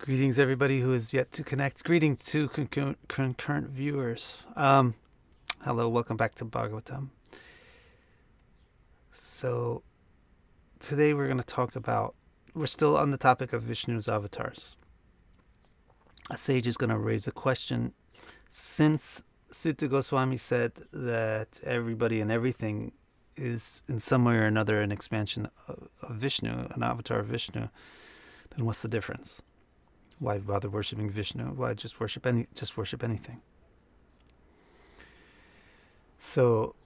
Greetings, everybody who is yet to connect. Greetings to concurrent viewers. Hello, welcome back to Bhagavatam. So, today we're going to talk about, we're still on the topic of Vishnu's avatars. A sage is going to raise a question. Since Sutta Goswami said that everybody and everything is in some way or another an expansion of Vishnu, an avatar of Vishnu, then what's the difference? Why bother worshiping Vishnu? Why just worship anything? So,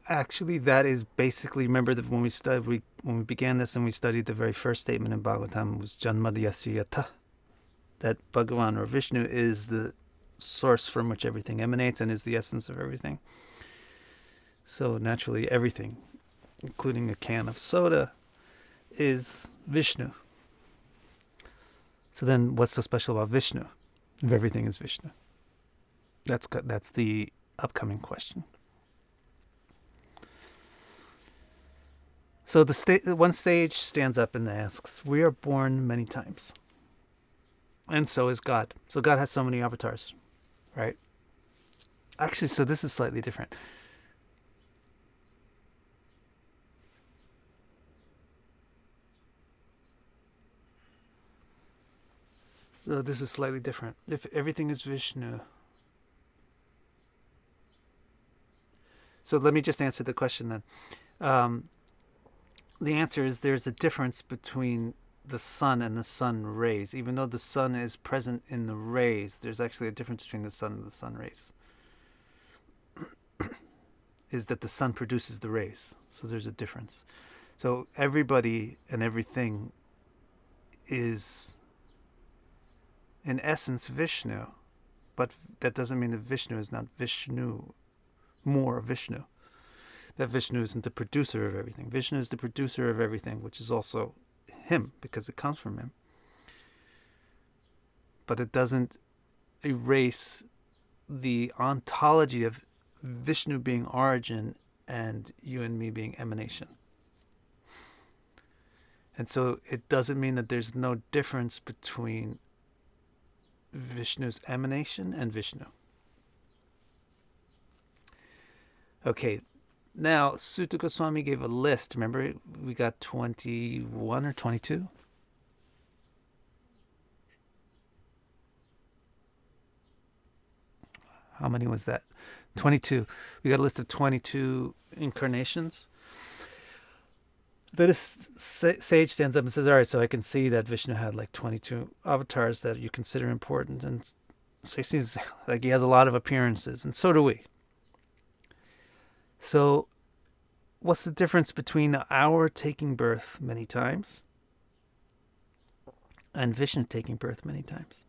actually, that is basically, remember that when we began this and we studied the very first statement in Bhagavatam, was Janmadhyasya Yata, that Bhagavan or Vishnu is the source from which everything emanates and is the essence of everything. So naturally, everything, including a can of soda, is Vishnu. So then, what's so special about Vishnu? If everything is Vishnu, that's the upcoming question. So one sage stands up and asks, "We are born many times, and so is God. So God has so many avatars, right?" Actually, so this is slightly different. So this is slightly different. If everything is Vishnu, so let me just answer the question then. The answer is there's a difference between the sun and the sun rays. Even though the sun is present in the rays, there's actually a difference between the sun and the sun rays. Is that the sun produces the rays. So there's a difference. So everybody and everything is, in essence, Vishnu. But that doesn't mean that Vishnu is not Vishnu, more Vishnu. That Vishnu isn't the producer of everything. Vishnu is the producer of everything, which is also him, because it comes from him. But it doesn't erase the ontology of Vishnu being origin and you and me being emanation. And so it doesn't mean that there's no difference between Vishnu's emanation and Vishnu. Okay. Now, Sutta Goswami gave a list. Remember, we got 21 or 22? How many was that? 22. We got a list of 22 incarnations. Then a sage stands up and says, all right, so I can see that Vishnu had like 22 avatars that you consider important. And so he seems like he has a lot of appearances, and so do we. So, what's the difference between our taking birth many times and Vishnu taking birth many times?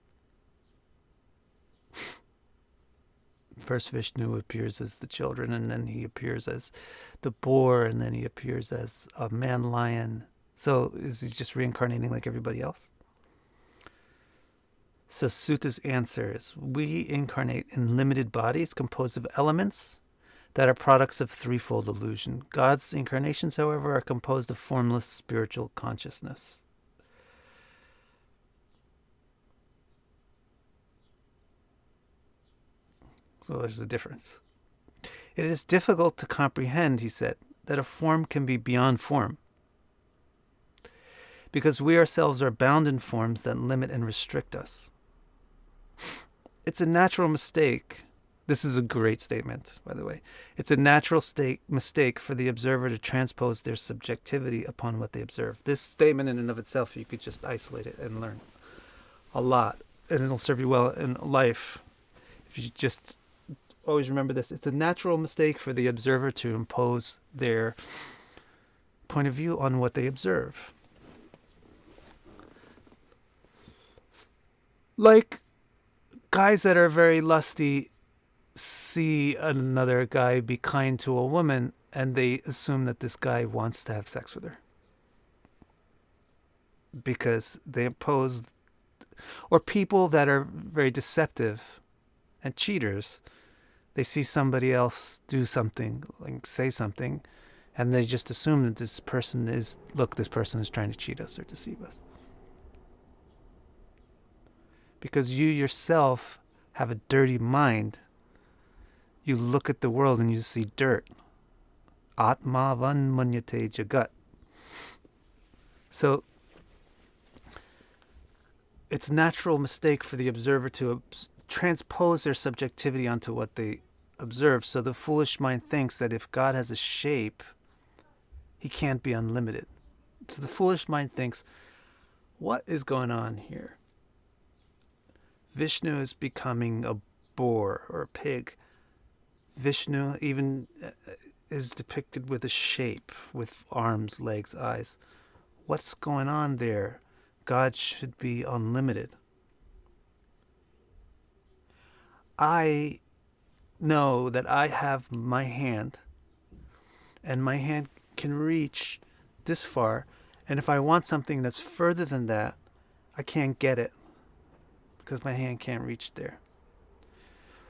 First, Vishnu appears as the children, and then he appears as the boar, and then he appears as a man-lion. So, is he just reincarnating like everybody else? So, Sutta's answer is, we incarnate in limited bodies composed of elements that are products of threefold illusion. God's incarnations, however, are composed of formless spiritual consciousness. So there's a difference. It is difficult to comprehend, he said, that a form can be beyond form, because we ourselves are bound in forms that limit and restrict us. It's a natural mistake. This is a great statement, by the way. It's a natural mistake for the observer to transpose their subjectivity upon what they observe. This statement in and of itself, you could just isolate it and learn a lot, and it'll serve you well in life. If you just always remember this, it's a natural mistake for the observer to impose their point of view on what they observe. Like guys that are very lusty see another guy be kind to a woman, and they assume that this guy wants to have sex with her because they impose. Or people that are very deceptive and cheaters, they see somebody else do something, like say something, and they just assume that this person is trying to cheat us or deceive us. because you yourself have a dirty mind. You look at the world and you see dirt. Atma van manyate jagat. So it's a natural mistake for the observer to transpose their subjectivity onto what they observe. So the foolish mind thinks that if God has a shape, he can't be unlimited. So the foolish mind thinks, what is going on here? Vishnu is becoming a boar or a pig. Vishnu even is depicted with a shape, with arms, legs, eyes. What's going on there? God should be unlimited. I know that I have my hand, and my hand can reach this far, and if I want something that's further than that, I can't get it because my hand can't reach there.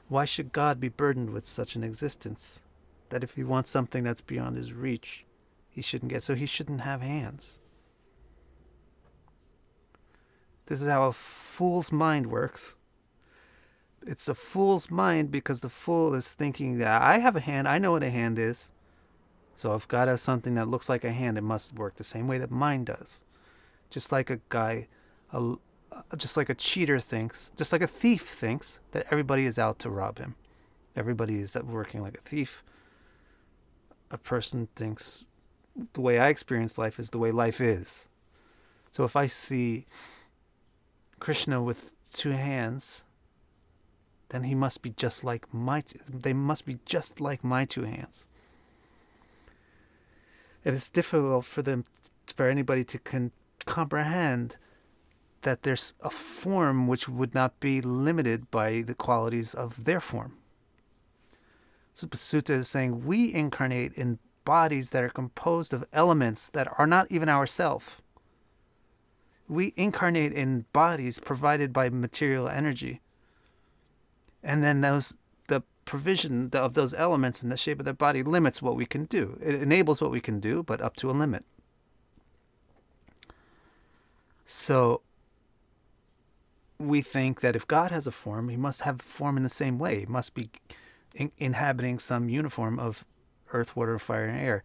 Why should God be burdened with such an existence that if he wants something that's beyond his reach, he shouldn't get? So he shouldn't have hands. This is how a fool's mind works. It's a fool's mind because the fool is thinking that I have a hand, I know what a hand is. So if God has something that looks like a hand, it must work the same way that mine does. Just like a guy, just like a cheater thinks, just like a thief thinks that everybody is out to rob him. Everybody is working like a thief. A person thinks the way I experience life is the way life is. So if I see Krishna with two hands, then he must be just like they must be just like my two hands. It is difficult for anybody to comprehend that there's a form which would not be limited by the qualities of their form. So the sutta is saying we incarnate in bodies that are composed of elements that are not even ourself. We incarnate in bodies provided by material energy. And then the provision of those elements in the shape of the body limits what we can do. It enables what we can do, but up to a limit. So we think that if God has a form, he must have a form in the same way. He must be inhabiting some uniform of earth, water, fire, and air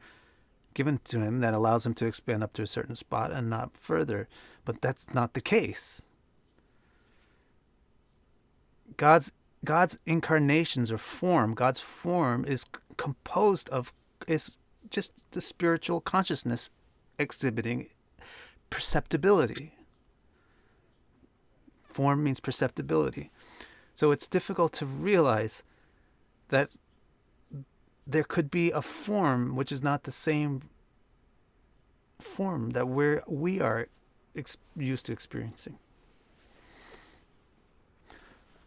given to him that allows him to expand up to a certain spot and not further. But that's not the case. God's incarnations or form, God's form is just the spiritual consciousness exhibiting perceptibility. Form means perceptibility. So it's difficult to realize that there could be a form which is not the same form that we are used to experiencing.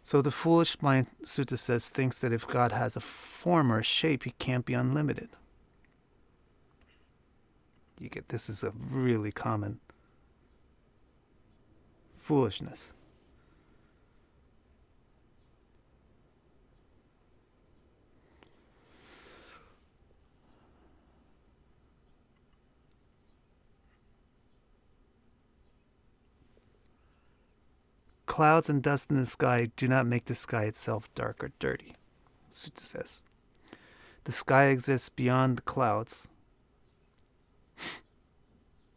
So the foolish mind, Sutta says, thinks that if God has a form or a shape, he can't be unlimited. This is a really common foolishness. Clouds and dust in the sky do not make the sky itself dark or dirty, Sutta says. The sky exists beyond the clouds.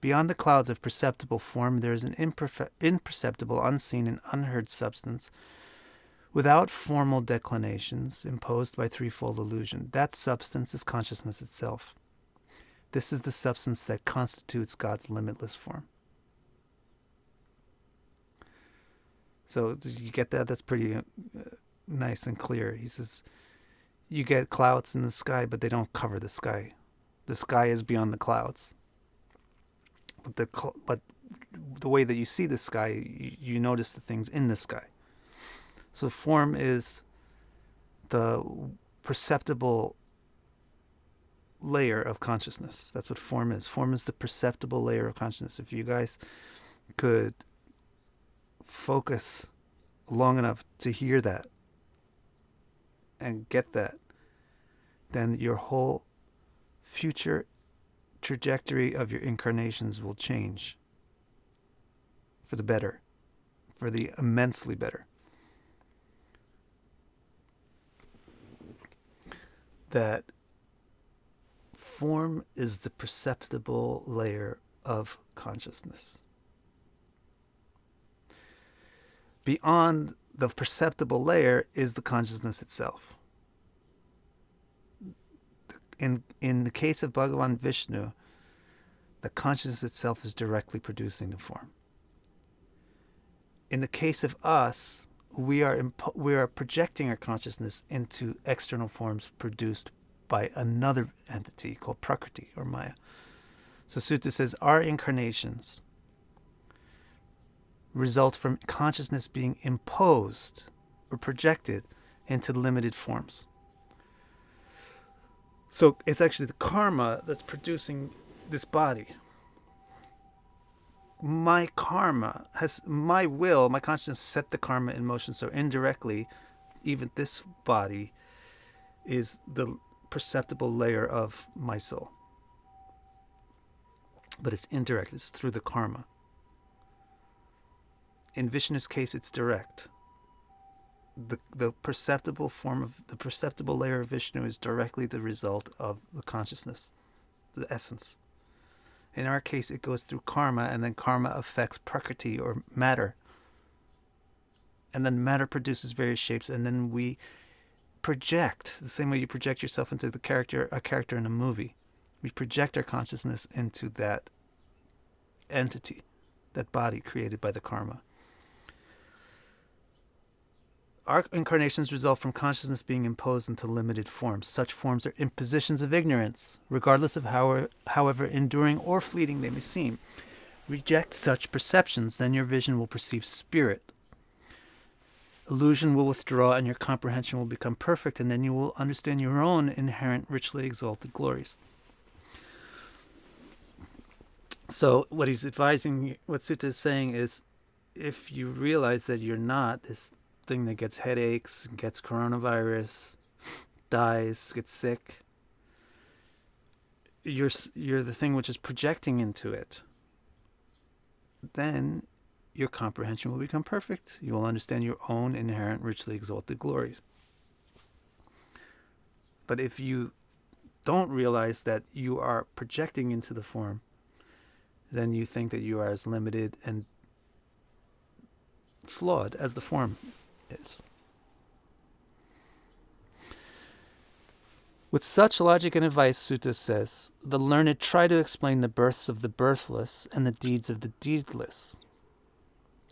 Beyond the clouds of perceptible form, there is an imperceptible, unseen, and unheard substance without formal declinations imposed by threefold illusion. That substance is consciousness itself. This is the substance that constitutes God's limitless form. So you get that? That's pretty nice and clear. He says, you get clouds in the sky, but they don't cover the sky. The sky is beyond the clouds. But the way that you see the sky, you notice the things in the sky. So form is the perceptible layer of consciousness. That's what form is. Form is the perceptible layer of consciousness. If you guys could focus long enough to hear that and get that, then your whole future trajectory of your incarnations will change for the better. for the immensely better. That form is the perceptible layer of consciousness. Beyond the perceptible layer is the consciousness itself. In the case of Bhagavan Vishnu, the consciousness itself is directly producing the form. In the case of us, we are projecting our consciousness into external forms produced by another entity called Prakriti or Maya. So Sutta says our incarnations result from consciousness being imposed or projected into limited forms. So it's actually the karma that's producing this body. My karma has, my will, my consciousness set the karma in motion. So indirectly, even this body is the perceptible layer of my soul. But it's indirect, it's through the karma. In Vishnu's case, it's direct. The perceptible form of, the perceptible layer of Vishnu is directly the result of the consciousness, the essence. In our case, it goes through karma, and then karma affects prakriti or matter. And then matter produces various shapes, and then we project, the same way you project yourself into a character in a movie. We project our consciousness into that entity, that body created by the karma. Our incarnations result from consciousness being imposed into limited forms. Such forms are impositions of ignorance, regardless of however enduring or fleeting they may seem. Reject such perceptions, then your vision will perceive spirit. Illusion will withdraw and your comprehension will become perfect, and then you will understand your own inherent, richly exalted glories. So what he's advising, what Sutta is saying is, if you realize that you're not this thing that gets headaches, gets coronavirus, dies, gets sick, you're the thing which is projecting into it, then your comprehension will become perfect. You will understand your own inherent, richly exalted glories. But if you don't realize that you are projecting into the form, then you think that you are as limited and flawed as the form is. With such logic and advice, Sutta says, the learned try to explain the births of the birthless and the deeds of the deedless.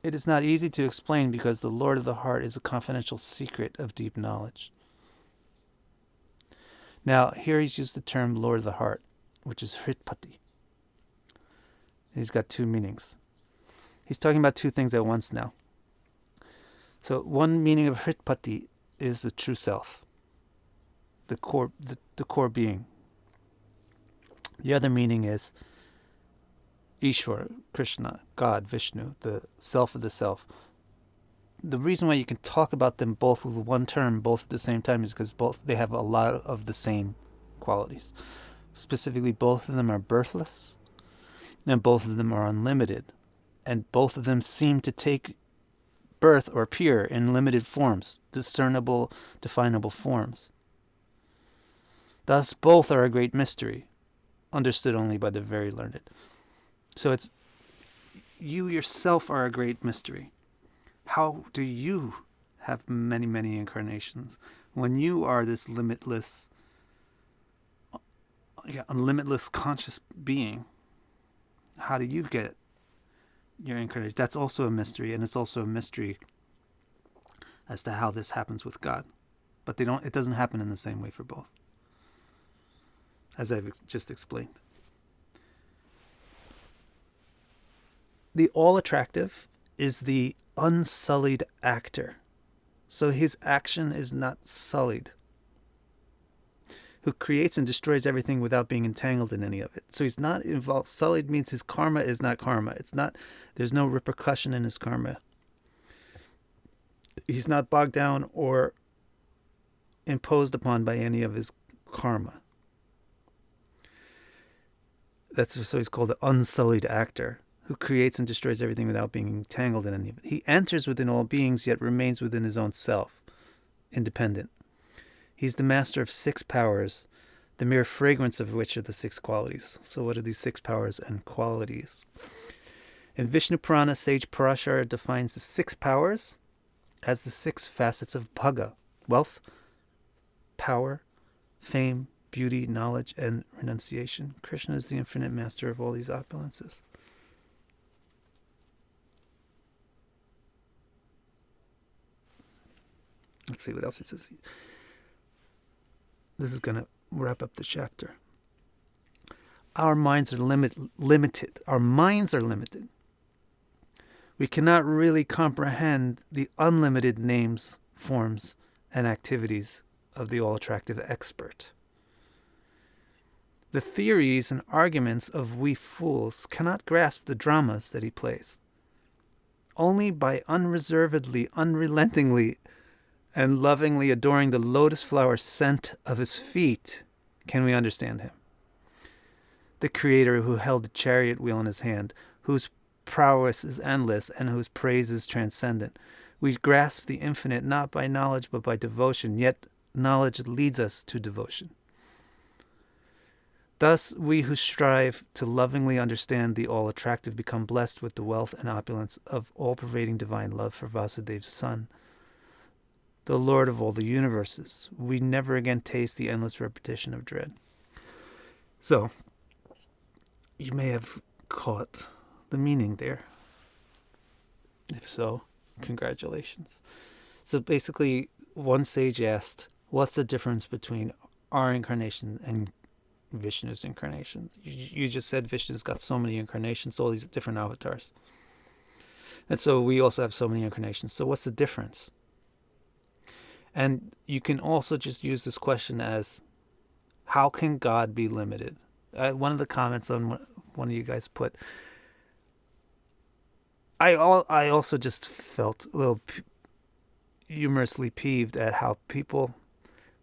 It is not easy to explain because the Lord of the heart is a confidential secret of deep knowledge. Now, here he's used the term Lord of the heart, which is Hritpati. He's got two meanings. He's talking about two things at once now. So one meaning of Hritpati is the true self, the core being. The other meaning is Ishwar, Krishna, God, Vishnu, the self of the self. The reason why you can talk about them both with one term, both at the same time, is because both they have a lot of the same qualities. Specifically, both of them are birthless, and both of them are unlimited, and both of them seem to take birth or appear in limited forms, discernible, definable forms. Thus, both are a great mystery, understood only by the very learned. So it's, you yourself are a great mystery. How do you have many, many incarnations when you are this limitless, unlimitless conscious being? How do you get your incarnation? That's also a mystery, and it's also a mystery as to how this happens with God. But it doesn't happen in the same way for both, as I've just explained. The all-attractive is the unsullied actor. So his action is not sullied. Who creates and destroys everything without being entangled in any of it. So he's not involved. Sullied means his karma is not karma. There's no repercussion in his karma. He's not bogged down or imposed upon by any of his karma. So he's called the unsullied actor. who creates and destroys everything without being entangled in any of it. He enters within all beings, yet remains within his own self, independent. He's the master of 6 powers, the mere fragrance of which are the 6 qualities. So what are these 6 powers and qualities? In Vishnu Purana, sage Parashar defines the 6 powers as the 6 facets of bhaga: wealth, power, fame, beauty, knowledge, and renunciation. Krishna is the infinite master of all these opulences. Let's see what else it says. This is going to wrap up the chapter. Our minds are limited. Our minds are limited. We cannot really comprehend the unlimited names, forms, and activities of the all-attractive expert. The theories and arguments of we fools cannot grasp the dramas that he plays. Only by unreservedly, unrelentingly, and lovingly adoring the lotus flower scent of his feet can we understand him. The Creator who held a chariot wheel in his hand, whose prowess is endless and whose praise is transcendent. We grasp the infinite not by knowledge but by devotion, yet knowledge leads us to devotion. Thus, we who strive to lovingly understand the all-attractive become blessed with the wealth and opulence of all-pervading divine love for Vasudev's son, the Lord of all the universes. We never again taste the endless repetition of dread. So, you may have caught the meaning there. If so, congratulations. So basically, one sage asked, what's the difference between our incarnation and Vishnu's incarnation? You just said Vishnu's got so many incarnations, all these different avatars. And so we also have so many incarnations. So what's the difference? And you can also just use this question as, how can God be limited? One of the comments on one of you guys put, I also just felt a little humorously peeved at how people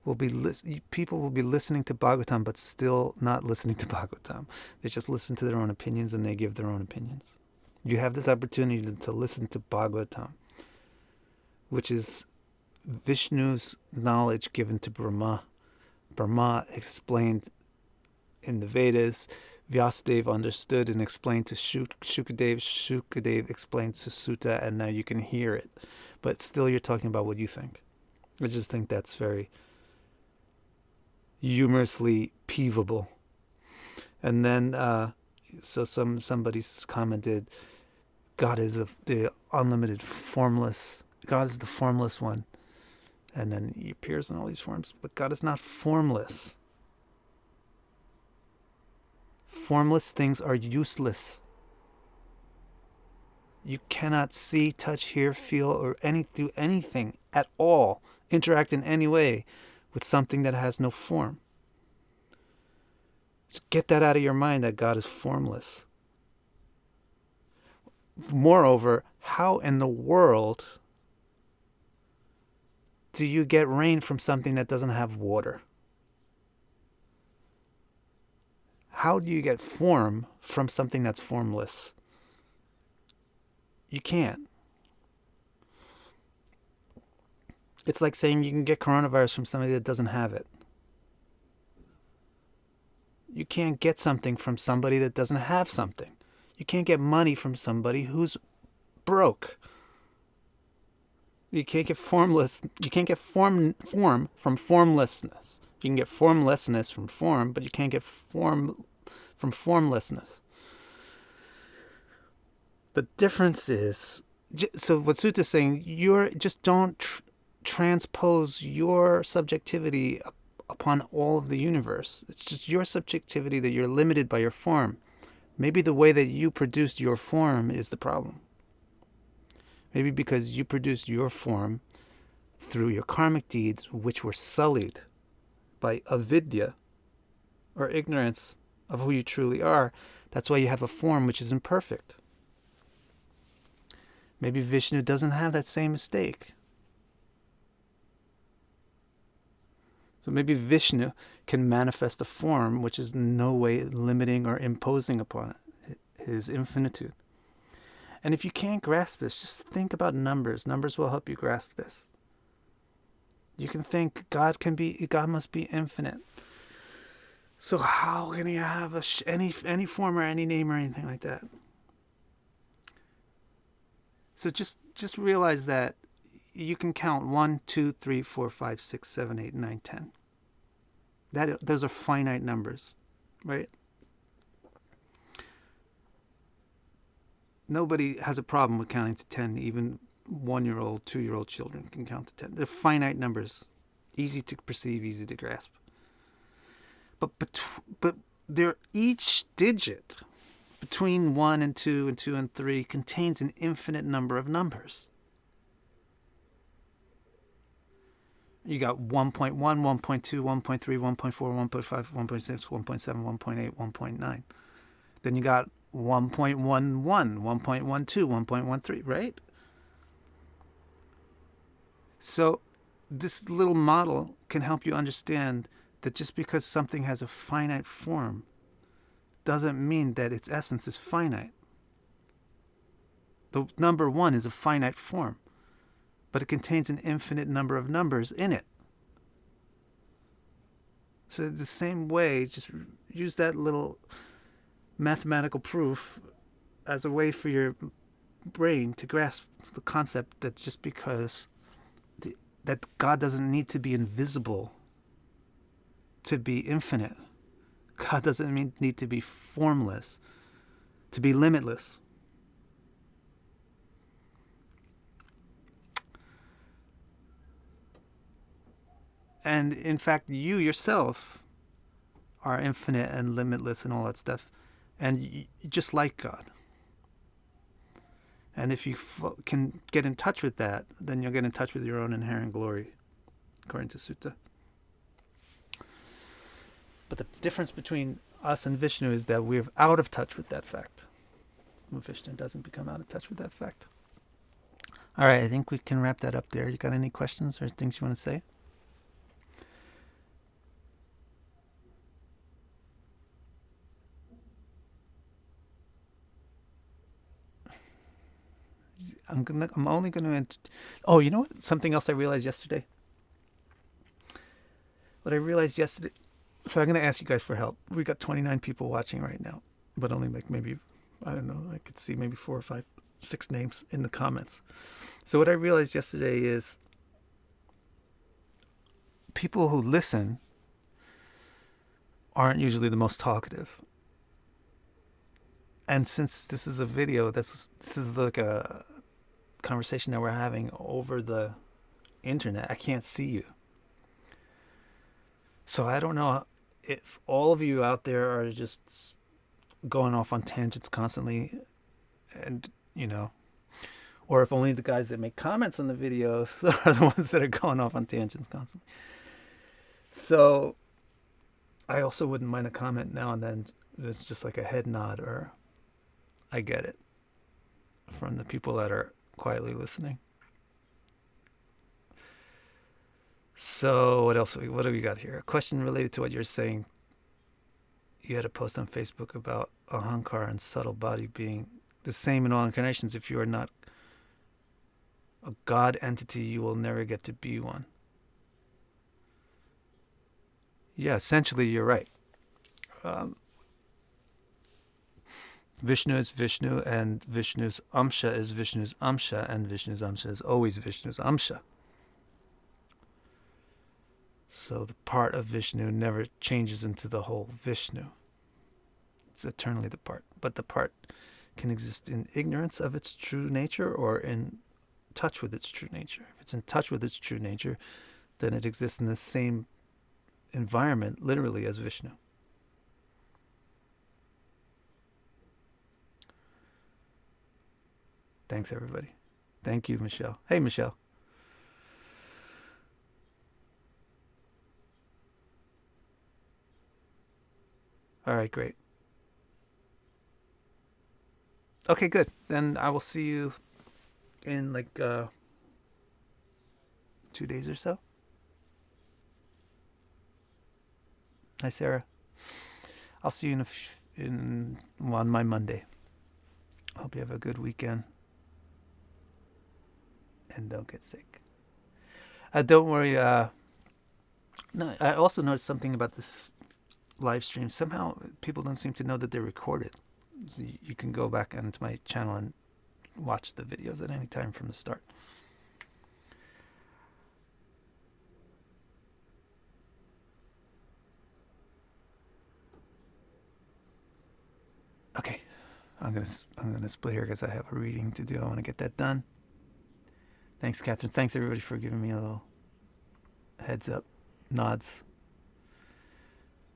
will be listening to Bhagavatam but still not listening to Bhagavatam. They just listen to their own opinions and they give their own opinions. You have this opportunity to listen to Bhagavatam, which is Vishnu's knowledge given to Brahma. Brahma explained in the Vedas, Vyasadeva understood and explained to Shukadev, Shukadev explained to Sutta, and now you can hear it. But still you're talking about what you think. I just think that's very humorously peevable. And then, so somebody's commented, God is the unlimited formless, God is the formless one. And then he appears in all these forms. But God is not formless. Formless things are useless. You cannot see, touch, hear, feel, or do anything at all, interact in any way with something that has no form. Just get that out of your mind, that God is formless. Moreover, how in the world do you get rain from something that doesn't have water? How do you get form from something that's formless? You can't. It's like saying you can get coronavirus from somebody that doesn't have it. You can't get something from somebody that doesn't have something. You can't get money from somebody who's broke. You can't get formless. You can't get form from formlessness. You can get formlessness from form, but you can't get form from formlessness. The difference is, so what Sutta is saying, just don't transpose your subjectivity upon all of the universe. It's just your subjectivity that you're limited by your form. Maybe the way that you produced your form is the problem. Maybe because you produced your form through your karmic deeds, which were sullied by avidya, or ignorance of who you truly are. That's why you have a form which is imperfect. Maybe Vishnu doesn't have that same mistake. So maybe Vishnu can manifest a form which is in no way limiting or imposing upon it, his infinitude. And if you can't grasp this, just think about numbers. Numbers will help you grasp this. You can think God must be infinite. So how can he have any form or any name or anything like that? So just realize that you can count 1, 2, 3, 4, 5, 6, 7, 8, 9, 10. Those are finite numbers, right? Nobody has a problem with counting to 10. Even 1-year-old, 2-year-old children can count to 10. They're finite numbers, easy to perceive, easy to grasp. But they're each digit between 1 and 2 and 2 and 3 contains an infinite number of numbers. You got 1.1, 1.2, 1.3, 1.4, 1.5, 1.6, 1.7, 1.8, 1.9. Then you got 1.11, 1.12, 1.13, right? So this little model can help you understand that just because something has a finite form doesn't mean that its essence is finite. The number 1 is a finite form, but it contains an infinite number of numbers in it. So the same way, just use that little mathematical proof as a way for your brain to grasp the concept that just because that God doesn't need to be invisible to be infinite. God doesn't need to be formless to be limitless. And in fact, you yourself are infinite and limitless and all that stuff. And just like God. And if you can get in touch with that, then you'll get in touch with your own inherent glory, according to Sutta. But the difference between us and Vishnu is that we're out of touch with that fact. Vishnu doesn't become out of touch with that fact. All right, I think we can wrap that up there. You got any questions or things you want to say? I'm only going to... Oh, you know what? Something else I realized yesterday. What I realized yesterday... So I'm going to ask you guys for help. We got 29 people watching right now, but only like maybe, I don't know, I could see maybe 4 or 5, 6 names in the comments. So what I realized yesterday is people who listen aren't usually the most talkative. And since this is a video, this is like a conversation that we're having over the internet, I can't see you. So I don't know if all of you out there are just going off on tangents constantly, and or if only the guys that make comments on the videos are the ones that are going off on tangents constantly. So I also wouldn't mind a comment now and then. It's just like a head nod or I get it from the people that are quietly listening. So what else? What do we got here? A question related to what you're saying. You had a post on Facebook about Ahankar and subtle body being the same in all incarnations. If you are not a God entity, you will never get to be one. Yeah, essentially you're right. Vishnu is Vishnu, and Vishnu's Amsha is Vishnu's Amsha, and Vishnu's Amsha is always Vishnu's Amsha. So the part of Vishnu never changes into the whole Vishnu. It's eternally the part. But the part can exist in ignorance of its true nature or in touch with its true nature. If it's in touch with its true nature, then it exists in the same environment, literally, as Vishnu. Thanks, everybody. Thank you, Michelle. Hey, Michelle. All right, great. Okay, good. Then I will see you in like 2 days or so. Hi, Sarah. I'll see you on my Monday. Hope you have a good weekend. And don't get sick. Don't worry. No, I also noticed something about this live stream. Somehow people don't seem to know that they're recorded. So you can go back onto my channel and watch the videos at any time from the start. Okay, I'm gonna split here because I have a reading to do. I want to get that done. Thanks, Catherine. Thanks everybody for giving me a little heads up, nods.